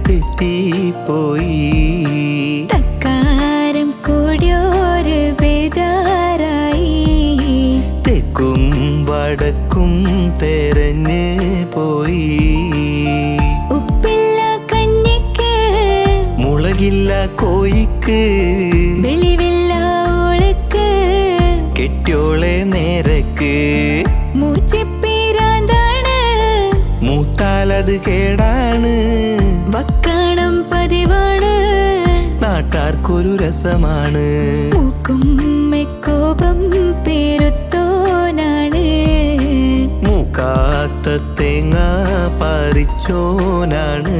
തെറ്റിപ്പോയി. തക്കാരം കൂടിയൊരു ബേജാറായി. തെക്കും വടക്കും തെരഞ്ഞ് പോയി. ഉപ്പില്ല കഞ്ഞിക്ക് മുളകില്ല കോയിക്ക് വെളിവില്ല ഓളക്ക് കെട്ടിയോളെ നേരക്ക്. മൂച്ചിപ്പീരാന്താണ് മൂത്താലത് കേടാണ്. വക്കാണം പതിവാണ് നാട്ടാർക്കൊരു രസമാണ്. മൂക്കും മെക്കോപം പേരുത്തോനാണ്. മൂക്കാത്ത തേങ്ങ പറിച്ചോനാണ്.